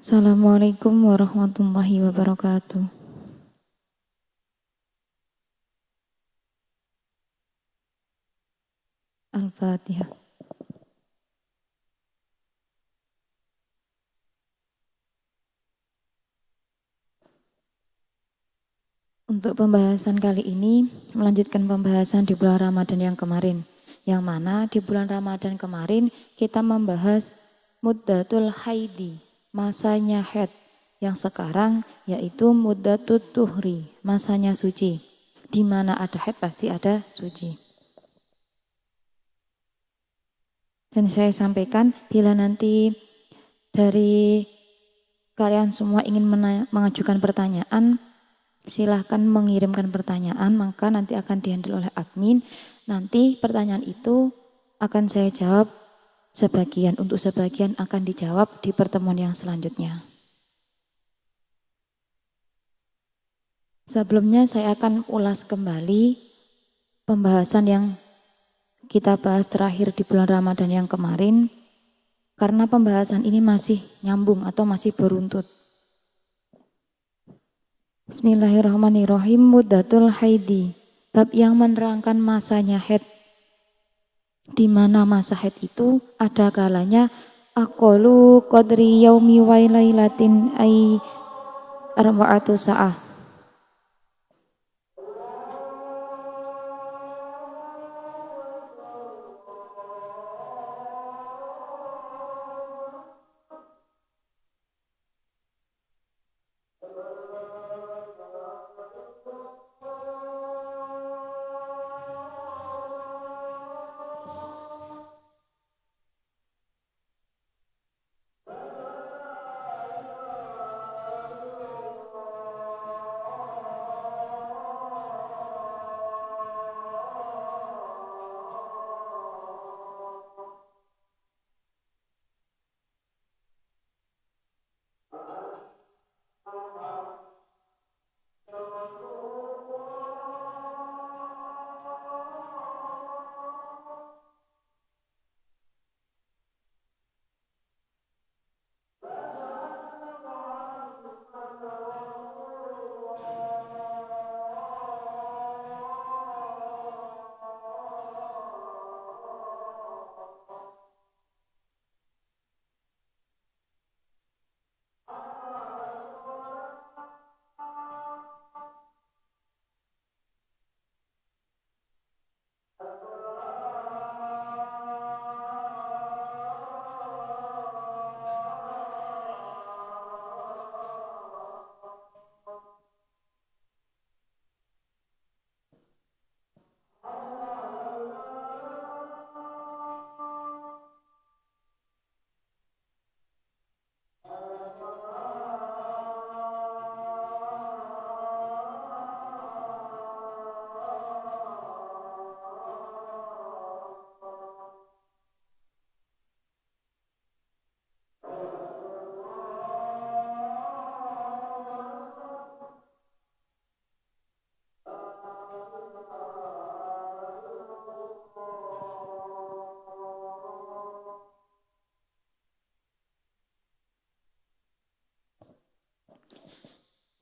Assalamualaikum warahmatullahi wabarakatuh. Al-Fatihah. Untuk pembahasan kali ini, melanjutkan pembahasan di bulan Ramadan yang kemarin. Yang mana di bulan Ramadan kemarin kita membahas muddatul haidi, masanya haid. Yang sekarang yaitu muddatut tuhri, masanya suci. Di mana ada haid pasti ada suci. Dan saya sampaikan bila nanti dari kalian semua ingin mengajukan pertanyaan, silahkan mengirimkan pertanyaan, maka nanti akan dihandle oleh admin. Nanti pertanyaan itu akan saya jawab sebagian, untuk sebagian akan dijawab di pertemuan yang selanjutnya. Sebelumnya saya akan ulas kembali pembahasan yang kita bahas terakhir di bulan Ramadan yang kemarin, karena pembahasan ini masih nyambung atau masih beruntut. Bismillahirrahmanirrahim. Muddatul haidi, bab yang menerangkan masanya haid. Di mana masa haid itu ada kalanya aqallu qadri yaumi wa lailatin ay arba'atu sa'ah.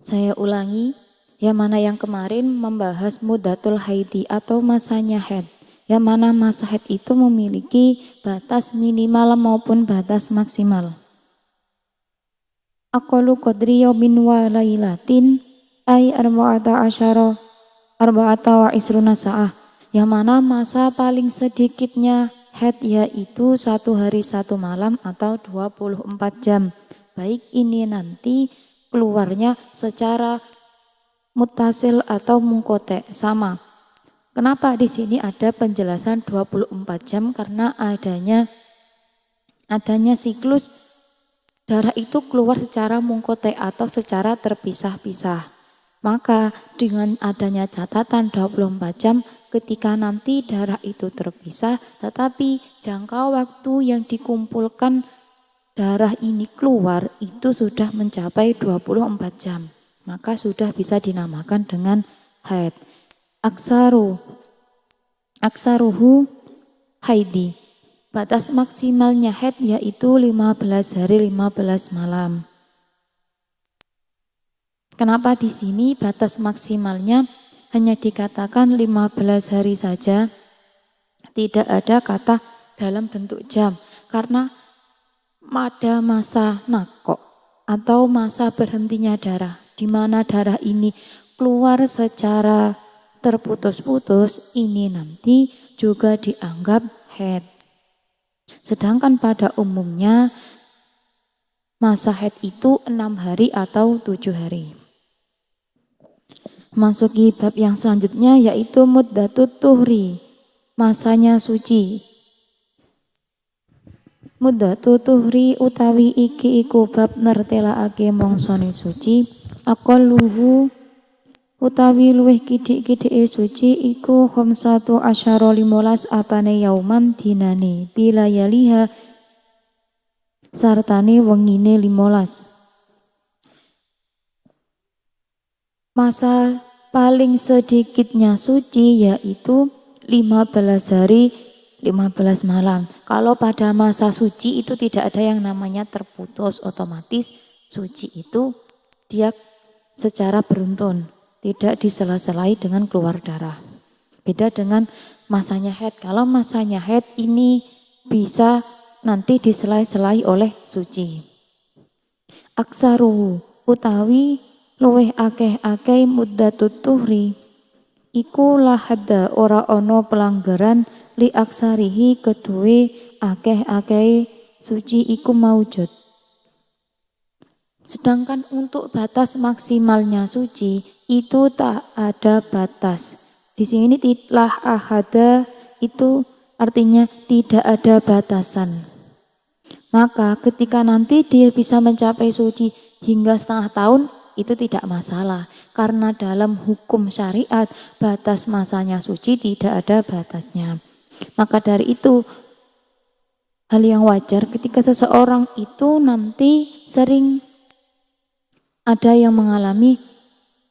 Saya ulangi, yang mana yang kemarin membahas muddatul haidi atau masanya haid. Yang mana masa haid itu memiliki batas minimal maupun batas maksimal. Aqallu qadri yaumin wa lailatin ay arba'ata wa isruna sa'ah. Yang mana masa paling sedikitnya haid yaitu 1 hari 1 malam atau 24 jam. Baik ini nanti keluarnya secara mutasil atau mungkote, sama. Kenapa di sini ada penjelasan 24 jam? Karena adanya siklus darah itu keluar secara mungkote atau secara terpisah-pisah. Maka dengan adanya catatan 24 jam ketika nanti darah itu terpisah, tetapi jangka waktu yang dikumpulkan darah ini keluar itu sudah mencapai 24 jam. Maka sudah bisa dinamakan dengan haid. Aksaruhu haidi. Batas maksimalnya haid yaitu 15 hari 15 malam. Kenapa di sini batas maksimalnya hanya dikatakan 15 hari saja, tidak ada kata dalam bentuk jam, karena pada masa nakok atau masa berhentinya darah, di mana darah ini keluar secara terputus-putus, ini nanti juga dianggap haid. Sedangkan pada umumnya masa haid itu 6 hari atau 7 hari. Masuki bab yang selanjutnya yaitu muddatut tuhri, masanya suci. Muddatut tuhri utawi iki iku bab nertelakake mongsone suci. Aqalluhu utawi luwih kidik-kidike suci iku khamsatu asyara 15 apane yauman dinane bila yaliha sartane wengine 15. Masa paling sedikitnya suci yaitu 15 hari 15 malam. Kalau pada masa suci itu tidak ada yang namanya terputus, otomatis suci itu dia secara beruntun, tidak disela-selai dengan keluar darah. Beda dengan masanya haid. Kalau masanya haid ini bisa nanti diselai-selai oleh suci. Aksaru utawi luweh akeh-akeh muddatut tuhri iku lahada ora ono pelanggaran li aksarihi kedue akeh-akeh suci iku maujud. Sedangkan untuk batas maksimalnya suci itu tak ada batas. Di sini lah ahada itu artinya tidak ada batasan. Maka ketika nanti dia bisa mencapai suci hingga setengah tahun, itu tidak masalah, karena dalam hukum syariat batas masanya suci tidak ada batasnya. Maka dari itu hal yang wajar ketika seseorang itu nanti sering ada yang mengalami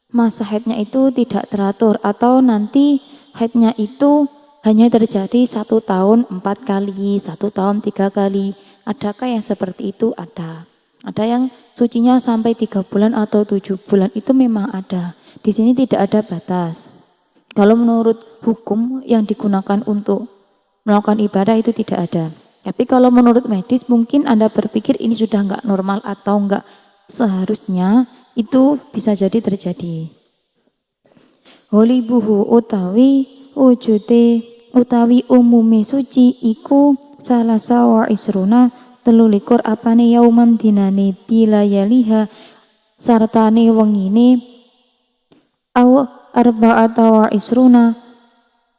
masa haidnya itu tidak teratur, atau nanti haidnya itu hanya terjadi 1 tahun 4 kali, 1 tahun 3 kali. Adakah yang seperti itu? Ada. Ada yang sucinya sampai 3 bulan atau 7 bulan, itu memang ada. Di sini tidak ada batas. Kalau menurut hukum yang digunakan untuk melakukan ibadah itu tidak ada. Tapi kalau menurut medis mungkin Anda berpikir ini sudah enggak normal atau enggak seharusnya, itu bisa jadi terjadi. Holibuhu utawi wujute utawi umumi suci iku salasa wa isruna 23 apane yauman dinane bila yaliha sartane wengine aw arba'ata wa isruna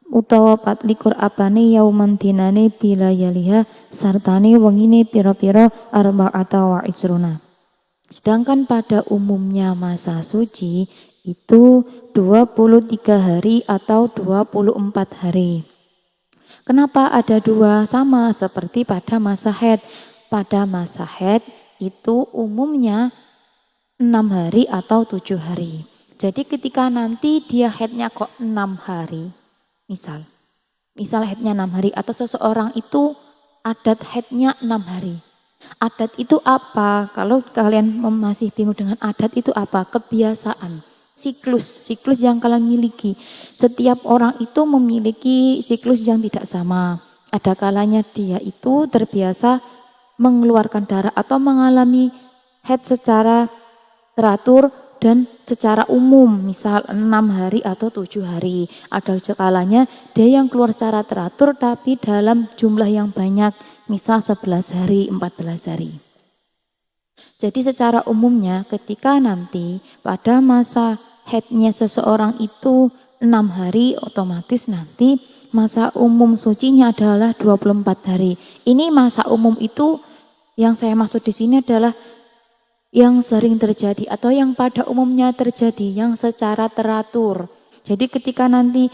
utawa 24 apane yauman dinane bila yaliha sartane wengine pira-pira arba'ata wa isruna. Sedangkan pada umumnya masa suci itu 23 hari atau 24 hari. Kenapa ada 2 sama seperti pada masa haid? Pada masa haid itu umumnya 6 hari atau 7 hari. Jadi ketika nanti dia haidnya kok 6 hari, misal haidnya 6 hari, atau seseorang itu adat haidnya 6 hari. Adat itu apa? Kalau kalian masih bingung dengan adat itu apa? Kebiasaan, siklus yang kalian miliki. Setiap orang itu memiliki siklus yang tidak sama. Ada kalanya dia itu terbiasa mengeluarkan darah atau mengalami haid secara teratur dan secara umum, misal 6 hari atau 7 hari. Ada kalanya dia yang keluar secara teratur tapi dalam jumlah yang banyak, misal 11 hari, 14 hari. Jadi secara umumnya ketika nanti pada masa haidnya seseorang itu 6 hari, otomatis nanti masa umum sucinya adalah 24 hari. Ini masa umum itu yang saya maksud di sini adalah yang sering terjadi atau yang pada umumnya terjadi, yang secara teratur. Jadi ketika nanti